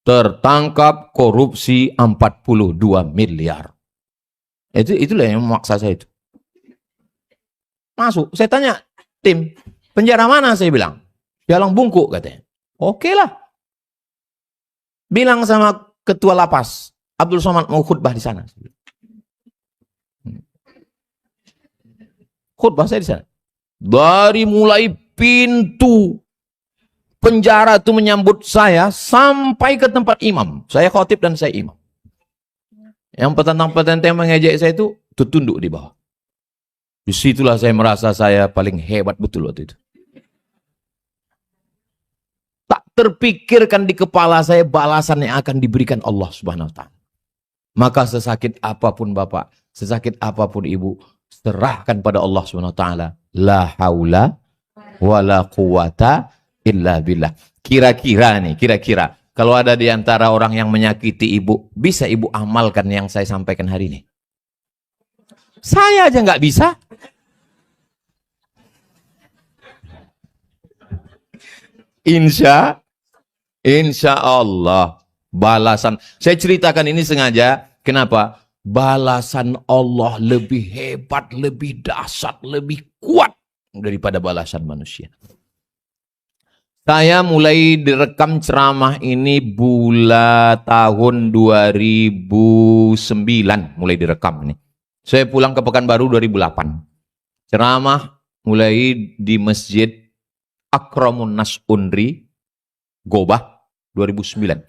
Tertangkap korupsi 42 miliar. Itulah yang memaksa saya itu. Masuk. Saya tanya, tim, penjara mana? Saya bilang. Jalan Bungkuk katanya. Oke lah. Bilang sama ketua lapas, Abdul Somad mau khutbah di sana. Khutbah saya di sana. Dari mulai pintu penjara itu menyambut saya sampai ke tempat imam. Saya khotib dan saya imam. Yang petentang-petentang mengejek saya itu tunduk di bawah. Disitulah saya merasa saya paling hebat betul waktu itu. Tak terpikirkan di kepala saya balasan yang akan diberikan Allah Subhanahu wa ta'ala. Maka sesakit apapun Bapak, sesakit apapun Ibu, serahkan pada Allah Subhanahu wa ta'ala. La haula wa la quwata illa billah. Kira-kira kalau ada di antara orang yang menyakiti ibu, bisa ibu amalkan yang saya sampaikan hari ini? Saya aja nggak bisa. Insya Allah balasan. Saya ceritakan ini sengaja. Kenapa? Balasan Allah lebih hebat, lebih dahsyat, lebih kuat daripada balasan manusia. Saya mulai direkam ceramah ini bulan tahun 2009 mulai direkam ini. Saya pulang ke Pekanbaru 2008. Ceramah mulai di Masjid Akramun Nas Unri Gobah 2009.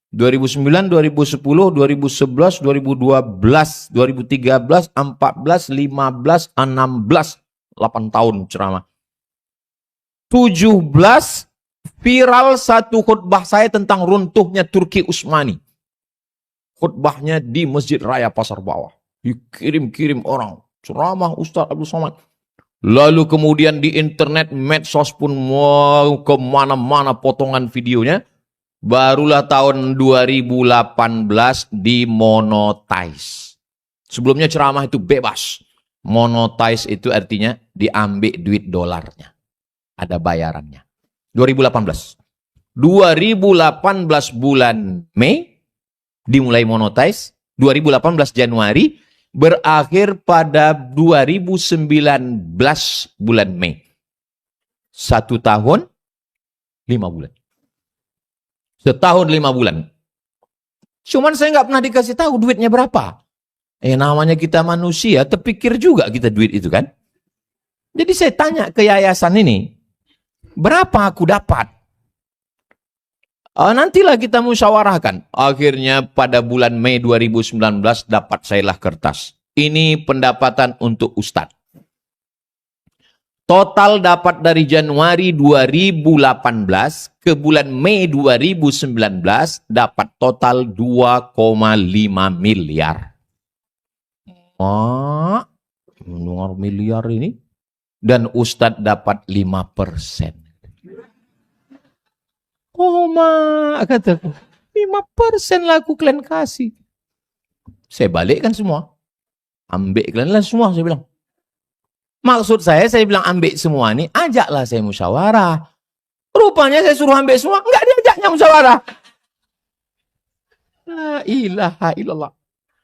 2009, 2010, 2011, 2012, 2013, 14, 15, 16, 8 tahun ceramah. 17 viral satu khutbah saya tentang runtuhnya Turki Utsmani. Khutbahnya di Masjid Raya Pasar Bawah. Dikirim-kirim orang. Ceramah Ustaz Abdul Somad. Lalu kemudian di internet, medsos pun mau kemana-mana potongan videonya. Barulah tahun 2018 dimonetize. Sebelumnya ceramah itu bebas. Monetize itu artinya diambil duit dolarnya. Ada bayarannya. 2018 bulan Mei dimulai monetize. 2018 Januari berakhir pada 2019 bulan Mei. 1 tahun 5 bulan. Setahun 5 bulan. Cuman saya nggak pernah dikasih tahu duitnya berapa. Namanya kita manusia, terpikir juga kita duit itu kan. Jadi saya tanya ke yayasan ini, berapa aku dapat? Nantilah kita musyawarahkan. Akhirnya pada bulan Mei 2019 dapat sayalah kertas. Ini pendapatan untuk Ustadz. Total dapat dari Januari 2018 ke bulan Mei 2019 dapat total 2,5 miliar. Mendengar miliar ini. Dan Ustadz dapat 5%. Kataku, 5% lah aku kalian kasih. Saya balikkan semua. Ambil kalian lah semua, saya bilang. Maksud saya bilang ambil semua ini, ajaklah saya musyawarah. Rupanya saya suruh ambil semua, enggak diajaknya musyawarah. La ilaha illallah.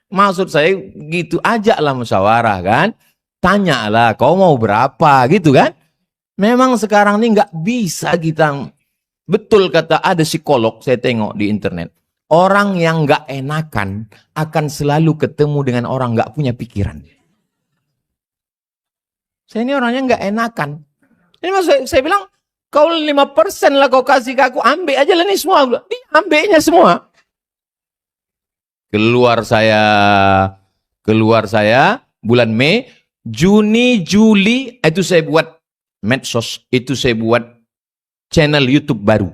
Maksud saya gitu, ajaklah musyawarah kan. Tanyalah, kau mau berapa gitu kan. Memang sekarang ini enggak bisa kita, betul kata ada psikolog, saya tengok di internet. Orang yang enggak enakan akan selalu ketemu dengan orang enggak punya pikiran. Saya ini orangnya nggak enakan. Ini maksud saya bilang, kau 5% lah kau kasih ke aku, ambil aja lah ini semua. Ambilnya semua. Keluar saya bulan Mei, Juni, Juli, itu saya buat medsos, itu saya buat channel YouTube baru.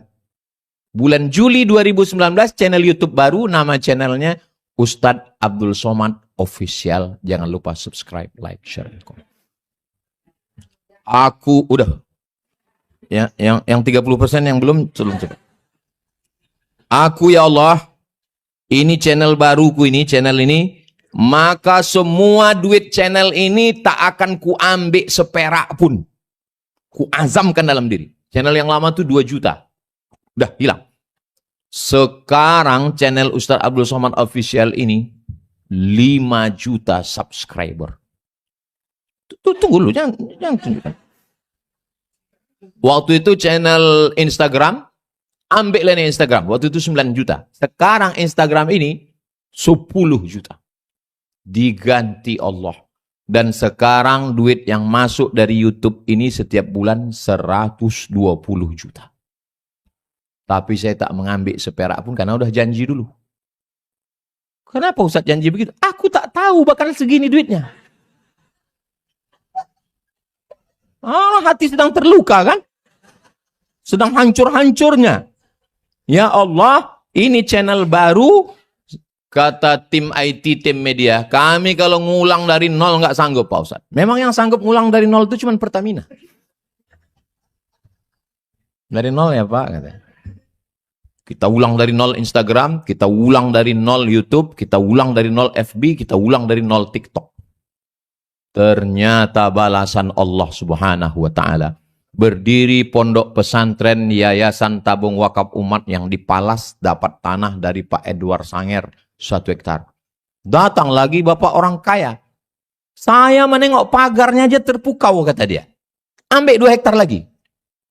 Bulan Juli 2019, channel YouTube baru, nama channelnya Ustadz Abdul Somad Official. Jangan lupa subscribe, like, share, dan komen. Aku udah ya, yang 30% yang belum coba. Aku ya Allah, ini channel baruku ini, channel ini, maka semua duit channel ini tak akan kuambil seperak pun. Kuazamkan dalam diri. Channel yang lama tuh 2 juta. Udah hilang. Sekarang channel Ustadz Abdul Somad Official ini 5 juta subscriber. Tunggu dulu, jangan tunjukkan. Waktu itu channel Instagram, ambillah nih Instagram. Waktu itu 9 juta. Sekarang Instagram ini 10 juta. Diganti Allah. Dan sekarang duit yang masuk dari YouTube ini setiap bulan 120 juta. Tapi saya tak mengambil seperak pun karena udah janji dulu. Kenapa Ustaz janji begitu? Aku tak tahu bakal segini duitnya. Hati sedang terluka kan? Sedang hancur-hancurnya. Ya Allah, ini channel baru, kata tim IT, tim media. Kami kalau ngulang dari nol nggak sanggup Pak Ustaz. Memang yang sanggup ngulang dari nol itu cuma Pertamina. Dari nol ya Pak, katanya. Kita ulang dari nol Instagram, kita ulang dari nol YouTube, kita ulang dari nol FB, kita ulang dari nol TikTok. Ternyata balasan Allah Subhanahu wa ta'ala. Berdiri pondok pesantren Yayasan Tabung Wakaf Umat yang di Palas, dapat tanah dari Pak Edward Sanger 1 hektar. Datang lagi bapak orang kaya. Saya menengok pagarnya aja terpukau, kata dia. Ambil 2 hektar lagi.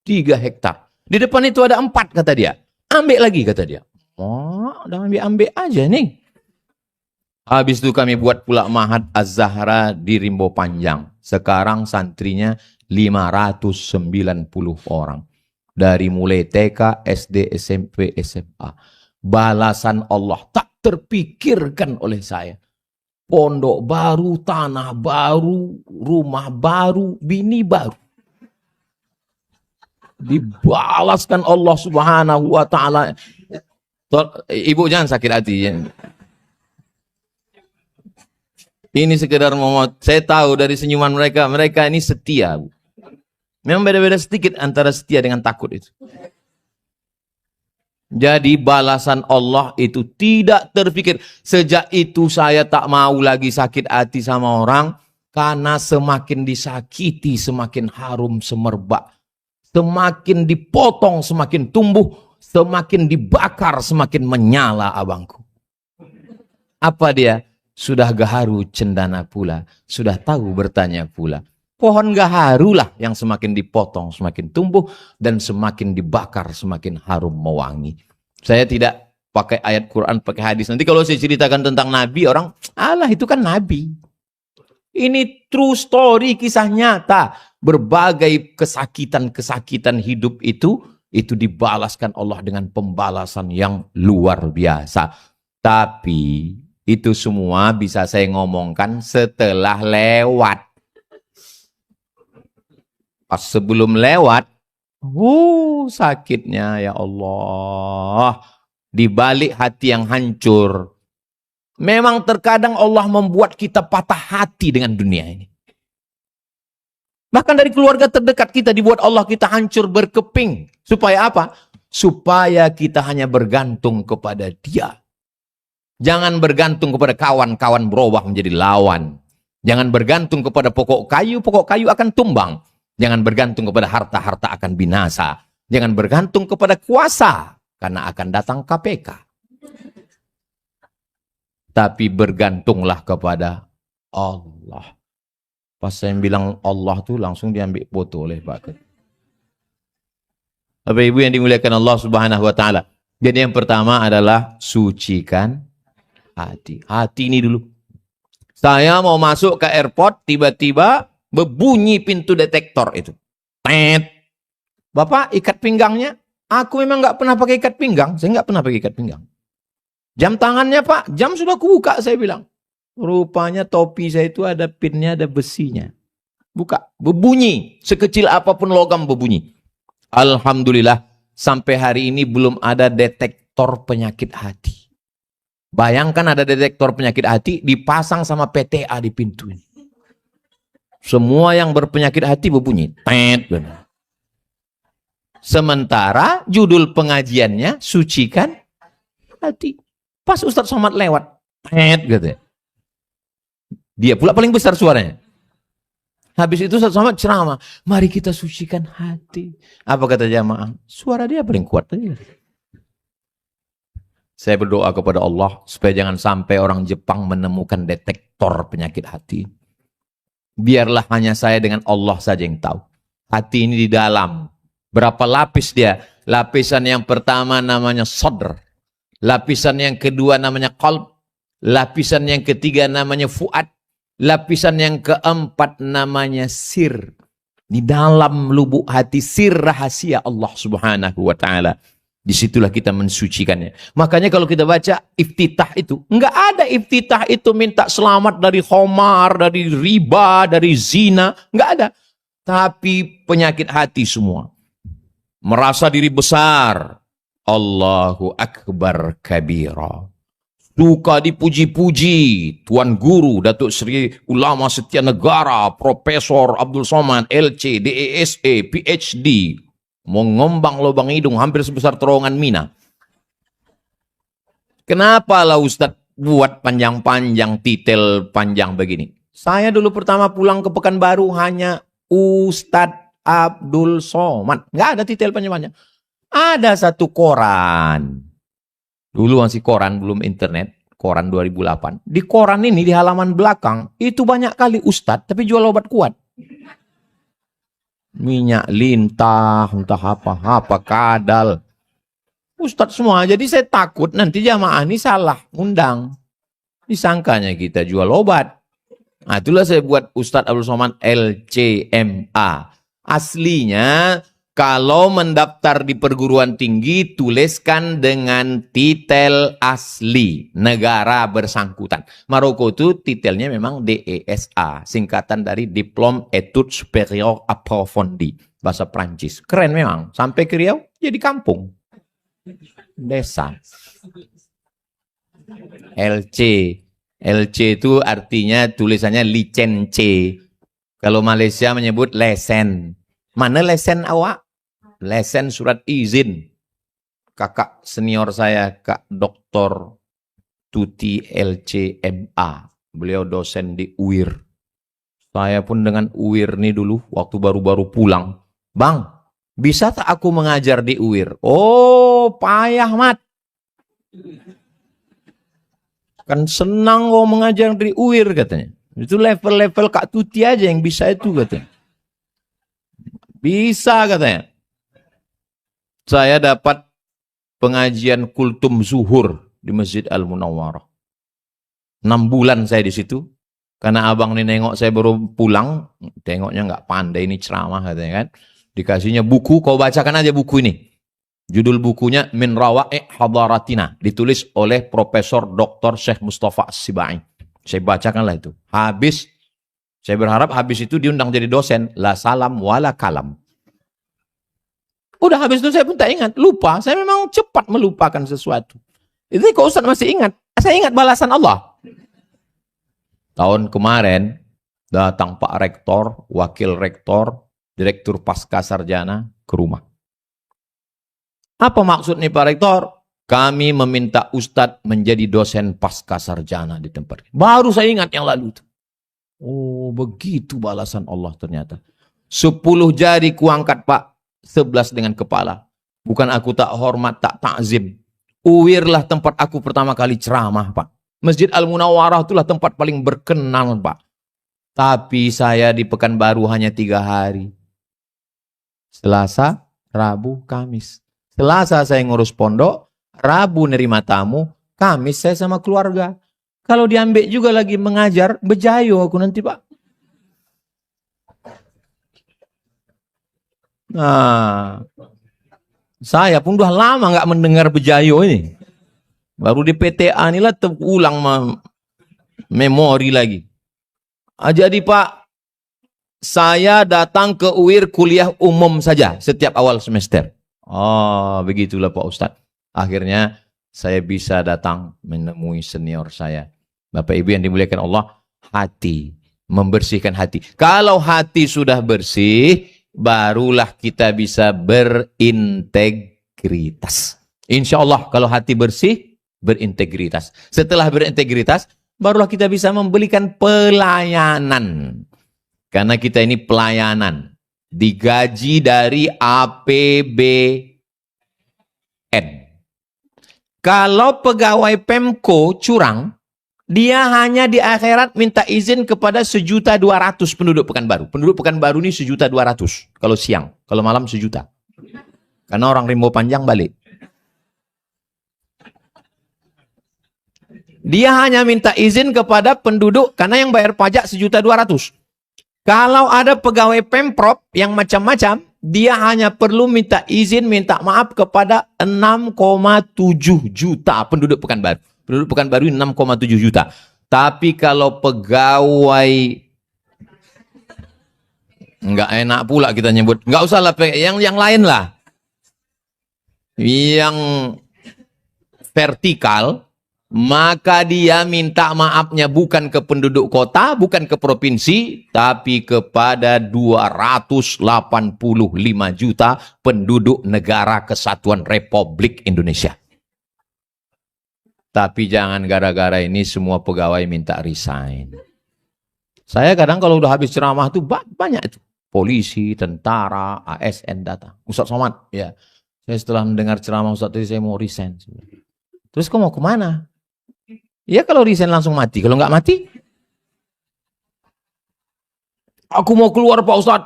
3 hektar. Di depan itu ada 4, kata dia. Ambil lagi, kata dia. Oh, udah ambil aja nih. Habis itu kami buat pula Mahat Az-Zahra di Rimbo Panjang. Sekarang santrinya 590 orang. Dari mulai TK, SD, SMP, SMA. Balasan Allah tak terpikirkan oleh saya. Pondok baru, tanah baru, rumah baru, bini baru. Dibalaskan Allah Subhanahu wa Ta'ala. Ibu jangan sakit hati. Ini sekedar mau, saya tahu dari senyuman mereka, mereka ini setia. Memang beda-beda sedikit antara setia dengan takut itu. Jadi balasan Allah itu tidak terpikir. Sejak itu saya tak mau lagi sakit hati sama orang. Karena semakin disakiti, semakin harum semerbak. Semakin dipotong, semakin tumbuh. Semakin dibakar, semakin menyala abangku. Apa dia? Sudah gaharu cendana pula. Sudah tahu bertanya pula. Pohon gaharu lah yang semakin dipotong, semakin tumbuh. Dan semakin dibakar, semakin harum mewangi. Saya tidak pakai ayat Quran, pakai hadis. Nanti kalau saya ceritakan tentang Nabi, orang, alah itu kan Nabi. Ini true story, kisah nyata. Berbagai kesakitan-kesakitan hidup itu dibalaskan Allah dengan pembalasan yang luar biasa. Tapi itu semua bisa saya ngomongkan setelah lewat. Pas sebelum lewat, sakitnya ya Allah. Di balik hati yang hancur. Memang terkadang Allah membuat kita patah hati dengan dunia ini. Bahkan dari keluarga terdekat kita dibuat Allah kita hancur berkeping. Supaya apa? Supaya kita hanya bergantung kepada Dia. Jangan bergantung kepada kawan-kawan berubah menjadi lawan. Jangan bergantung kepada pokok kayu akan tumbang. Jangan bergantung kepada harta akan binasa. Jangan bergantung kepada kuasa, karena akan datang KPK. Tapi bergantunglah kepada Allah. Pas saya bilang Allah tuh langsung diambil foto oleh Pak. Bapak Ibu yang dimuliakan Allah Subhanahu wa Ta'ala. Jadi yang pertama adalah sucikan hati. Hati ini dulu. Saya mau masuk ke airport, tiba-tiba berbunyi pintu detektor itu. Tet. Bapak ikat pinggangnya. Aku memang nggak pernah pakai ikat pinggang. Saya nggak pernah pakai ikat pinggang. Jam tangannya Pak, jam sudah kubuka, saya bilang. Rupanya topi saya itu ada pinnya, ada besinya. Buka, berbunyi. Sekecil apapun logam berbunyi. Alhamdulillah, sampai hari ini belum ada detektor penyakit hati. Bayangkan ada detektor penyakit hati dipasang sama PTA di pintu ini. Semua yang berpenyakit hati berbunyi. Tet. Sementara judul pengajiannya sucikan hati. Pas Ustadz Somad lewat. Tet gitu. Dia pula paling besar suaranya. Habis itu Ustadz Somad ceramah. Mari kita sucikan hati. Apa kata jamaah? Suara dia paling kuat tadi. Saya berdoa kepada Allah supaya jangan sampai orang Jepang menemukan detektor penyakit hati. Biarlah hanya saya dengan Allah saja yang tahu. Hati ini di dalam. Berapa lapis dia? Lapisan yang pertama namanya sadr. Lapisan yang kedua namanya qalb. Lapisan yang ketiga namanya fuad. Lapisan yang keempat namanya sir. Di dalam lubuk hati sir rahasia Allah Subhanahu wa Ta'ala. Disitulah kita mensucikannya. Makanya kalau kita baca iftitah itu, enggak ada iftitah itu minta selamat dari khomar, dari riba, dari zina, enggak ada. Tapi penyakit hati semua. Merasa diri besar. Allahu Akbar kabira. Suka dipuji-puji. Tuan Guru, Datuk Seri Ulama Setia Negara, Profesor Abdul Somad, LC, DESE, PhD. Mengembang lubang hidung hampir sebesar terowongan Mina. Kenapa lah Ustadz buat panjang-panjang, titel panjang begini? Saya dulu pertama pulang ke Pekanbaru hanya Ustadz Abdul Somad. Nggak ada titel panjangnya. Ada satu koran. Dulu masih koran, belum internet. Koran 2008. Di koran ini, di halaman belakang, itu banyak kali ustadz, tapi jual obat kuat. Minyak lintah, entah apa kadal. Ustadz semua. Jadi saya takut nanti jamaah ini salah undang. Disangkanya kita jual obat. Nah, itulah saya buat Ustadz Abdul Somad LCMA. Aslinya, kalau mendaftar di perguruan tinggi, tuliskan dengan titel asli negara bersangkutan. Maroko itu titelnya memang DESA, singkatan dari Diplôme Études Supérieures Approfondies, bahasa Prancis. Keren memang, sampai ke Riau jadi kampung. Desa. LC. LC itu artinya tulisannya licence. Kalau Malaysia menyebut lesen. Mana lesen awak? Lesen surat izin. Kakak senior saya, Kak Dr. Tuti LCMA. Beliau dosen di UIR. Saya pun dengan UIR nih dulu, waktu baru-baru pulang. Bang, bisa tak aku mengajar di UIR? Oh, payah, Mat. Kan senang kok mengajar di UIR katanya. Itu level-level Kak Tuti aja yang bisa itu katanya. Bisa katanya. Saya dapat pengajian kultum zuhur di Masjid Al-Munawwarah. 6 bulan saya di situ. Karena abang ini nengok saya baru pulang. Tengoknya nggak pandai ini ceramah katanya kan. Dikasihnya buku, kau bacakan aja buku ini. Judul bukunya Min Rawa'i Hadaratina. Ditulis oleh Profesor Dr. Syekh Mustafa As-Sibai. Saya bacakanlah itu. Habis, saya berharap habis itu diundang jadi dosen. La salam wala kalam. Udah habis itu saya pun tak ingat. Lupa. Saya memang cepat melupakan sesuatu. Ini kok Ustaz masih ingat? Saya ingat balasan Allah. Tahun kemarin, datang Pak Rektor, Wakil Rektor, Direktur Pasca Sarjana ke rumah. Apa maksud nih Pak Rektor? Kami meminta Ustadz menjadi dosen pasca sarjana di tempat. Baru saya ingat yang lalu itu. Oh, begitu balasan Allah ternyata. 10 jari kuangkat Pak, 11 dengan kepala. Bukan aku tak hormat, tak takzim. UIR lah tempat aku pertama kali ceramah Pak. Masjid Al-Munawwarah itulah tempat paling berkenan Pak. Tapi saya di Pekanbaru hanya 3 hari. Selasa, Rabu, Kamis. Selasa saya ngurus pondok, Rabu nerima tamu, Kamis saya sama keluarga. Kalau diambil juga lagi mengajar, bejayo aku nanti Pak. Nah, saya pun udah lama nggak mendengar bejayo ini. Baru di PTA inilah terulang memori lagi. Jadi Pak, saya datang ke UIR kuliah umum saja setiap awal semester. Oh, begitulah Pak Ustadz. Akhirnya saya bisa datang menemui senior saya. Bapak Ibu yang dimuliakan Allah, hati, membersihkan hati. Kalau hati sudah bersih, barulah kita bisa berintegritas. Insya Allah kalau hati bersih, berintegritas. Setelah berintegritas, barulah kita bisa memberikan pelayanan. Karena kita ini pelayanan. Digaji dari APBN. Kalau pegawai Pemko curang, dia hanya di akhirat minta izin kepada 1.200.000 penduduk Pekanbaru. Penduduk Pekanbaru ini 1.200.000 kalau siang, kalau malam 1 juta. Karena orang Rimbo Panjang balik. Dia hanya minta izin kepada penduduk karena yang bayar pajak 1.200.000. Kalau ada pegawai Pemprov yang macam-macam, dia hanya perlu minta izin, minta maaf kepada 6,7 juta penduduk Pekanbaru. Penduduk Pekanbaru 6,7 juta. Tapi kalau pegawai, nggak enak pula kita nyebut, nggak usah lah, yang lain lah. Yang vertikal, maka dia minta maafnya bukan ke penduduk kota, bukan ke provinsi, tapi kepada 285 juta penduduk negara Kesatuan Republik Indonesia. Tapi jangan gara-gara ini semua pegawai minta resign. Saya kadang kalau udah habis ceramah tuh banyak itu. polisi, tentara, ASN datang. Ustaz Somad, ya. Saya setelah mendengar ceramah Ustaz tadi saya mau resign. Terus kau mau kemana? Ya kalau resign langsung mati. Kalau nggak mati, aku mau keluar Pak Ustaz.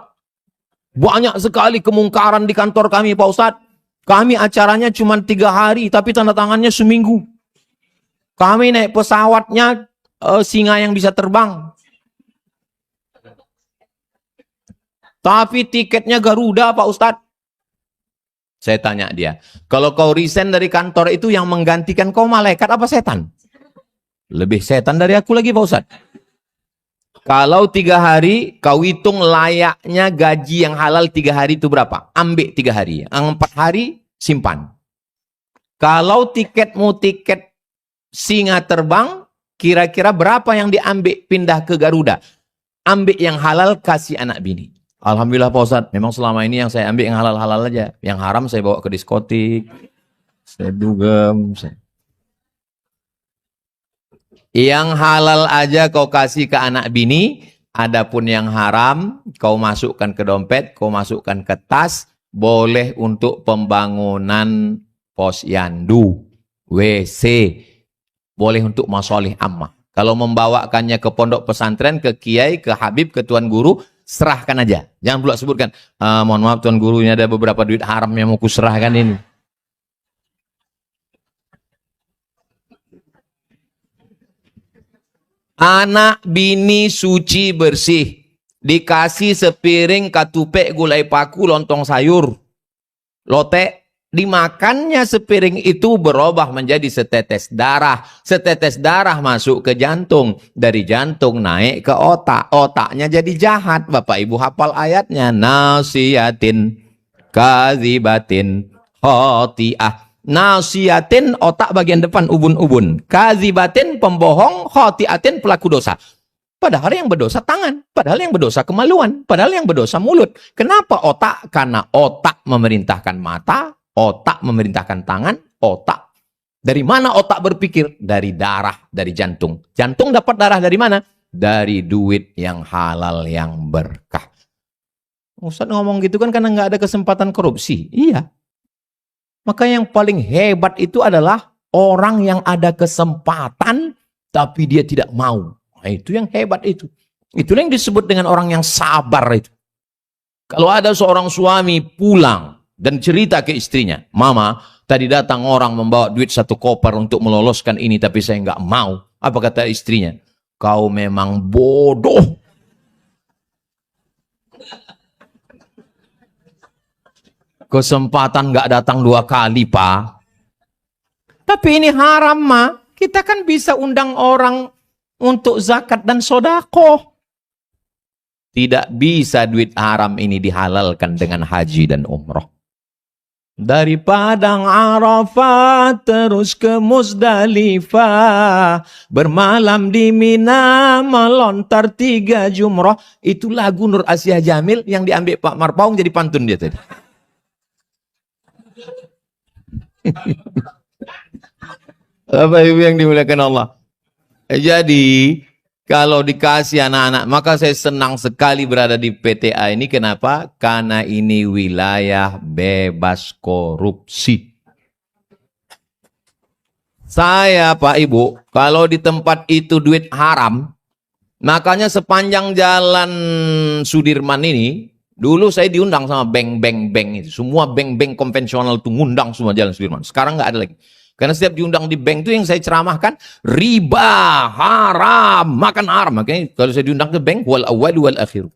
Banyak sekali kemungkaran di kantor kami Pak Ustaz. Kami acaranya cuma 3 hari, tapi tanda tangannya seminggu. Kami naik pesawatnya singa yang bisa terbang. Tapi tiketnya Garuda Pak Ustadz. Saya tanya dia, kalau kau resign dari kantor itu yang menggantikan kau malaikat apa setan? Lebih setan dari aku lagi Pak Ustadz. Kalau 3 hari, kau hitung layaknya gaji yang halal 3 hari itu berapa? Ambil 3 hari. Yang 4 hari, simpan. Kalau tiketmu tiket singa terbang, kira-kira berapa yang diambil pindah ke Garuda? Ambil yang halal, kasih anak bini. Alhamdulillah Pak Ustadz, memang selama ini yang saya ambil yang halal-halal aja. Yang haram saya bawa ke diskotik, saya dugem. Yang halal aja kau kasih ke anak bini, adapun yang haram kau masukkan ke dompet, kau masukkan ke tas, boleh untuk pembangunan posyandu, WC, boleh untuk masolih ammah. Kalau membawakannya ke pondok pesantren, ke kiai, ke habib, ke tuan guru, serahkan aja. Jangan pula sebutkan, mohon maaf tuan guru, ini ada beberapa duit haram yang mau kuserahkan ini. Anak bini suci bersih, dikasih sepiring katupek gulai paku lontong sayur, lotek, dimakannya sepiring itu berubah menjadi setetes darah. Setetes darah masuk ke jantung. Dari jantung naik ke otak. Otaknya jadi jahat. Bapak Ibu hafal ayatnya. Nasiyatin kazibatin khoti'ah. Nasiyatin otak bagian depan ubun-ubun. Kazibatin pembohong. Khoti'atin pelaku dosa. Padahal yang berdosa tangan, padahal yang berdosa kemaluan, padahal yang berdosa mulut. Kenapa otak? Karena otak memerintahkan mata, otak memerintahkan tangan, otak. Dari mana otak berpikir? Dari darah, dari jantung. Jantung dapat darah dari mana? Dari duit yang halal, yang berkah. Ustaz ngomong gitu kan karena nggak ada kesempatan korupsi. Iya. Maka yang paling hebat itu adalah orang yang ada kesempatan, tapi dia tidak mau. Nah, itu yang hebat itu. Itulah yang disebut dengan orang yang sabar itu. Kalau ada seorang suami pulang dan cerita ke istrinya, Mama, tadi datang orang membawa duit 1 koper untuk meloloskan ini, tapi saya nggak mau. Apa kata istrinya? Kau memang bodoh. Kesempatan nggak datang 2 kali, Pak. Tapi ini haram, Ma. Kita kan bisa undang orang untuk zakat dan sodako. Tidak bisa duit haram ini dihalalkan dengan haji dan umroh. Dari Padang Arafah terus ke Muzdalifah, bermalam di Mina, melontar 3 jumroh. Itu lagu Nur Asia Jamil yang diambil Pak Marpaung jadi pantun dia tadi. Bapak Ibu yang dimuliakan Allah. Jadi kalau dikasih anak-anak, maka saya senang sekali berada di PTA ini. Kenapa? Karena ini wilayah bebas korupsi. Saya Pak Ibu, kalau di tempat itu duit haram, makanya sepanjang jalan Sudirman ini, dulu saya diundang sama bank-bank itu. Semua bank-bank konvensional itu ngundang semua jalan Sudirman. Sekarang nggak ada lagi. Karena setiap diundang di bank itu yang saya ceramahkan, riba, haram, makan haram. Makanya kalau saya diundang ke bank, wal awal wal akhir.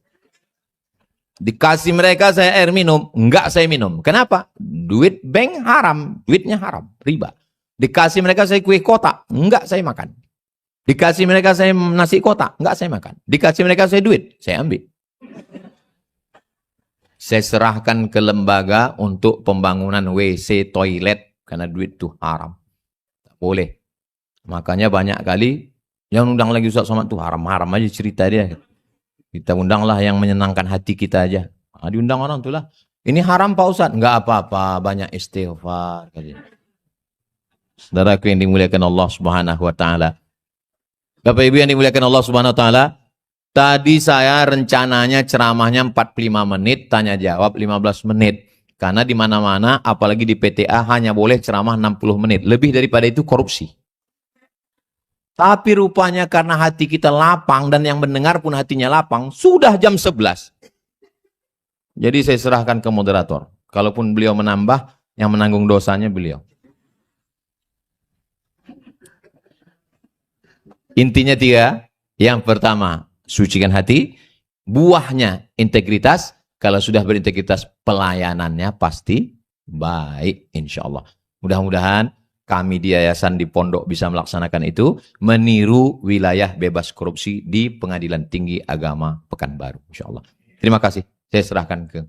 Dikasih mereka saya air minum, enggak saya minum. Kenapa? Duit bank haram, duitnya haram, riba. Dikasih mereka saya kue kotak, enggak saya makan. Dikasih mereka saya nasi kotak, enggak saya makan. Dikasih mereka saya duit, saya ambil. Saya serahkan ke lembaga untuk pembangunan WC, toilet, karena duit itu haram. Tak boleh. Makanya banyak kali yang undang lagi Ustaz Somad itu haram-haram aja cerita dia. Kita undanglah yang menyenangkan hati kita aja. Nah, diundang orang itulah. Ini haram Pak Ustaz. Enggak apa-apa, banyak istighfar. Saudaraku yang dimuliakan Allah Subhanahu wa taala. Bapak Ibu yang dimuliakan Allah Subhanahu wa taala, Tadi saya rencananya ceramahnya 45 menit, tanya jawab 15 menit. Karena di mana-mana, apalagi di PTA, hanya boleh ceramah 60 menit. Lebih daripada itu korupsi. Tapi rupanya karena hati kita lapang, dan yang mendengar pun hatinya lapang, sudah jam 11. Jadi saya serahkan ke moderator. Kalaupun beliau menambah, yang menanggung dosanya beliau. Intinya 3. Yang pertama, sucikan hati. Buahnya integritas. Kalau sudah berintegritas, pelayanannya pasti baik, insya Allah. Mudah-mudahan kami di Yayasan di Pondok bisa melaksanakan itu, meniru wilayah bebas korupsi di Pengadilan Tinggi Agama Pekanbaru, insya Allah. Terima kasih. Saya serahkan ke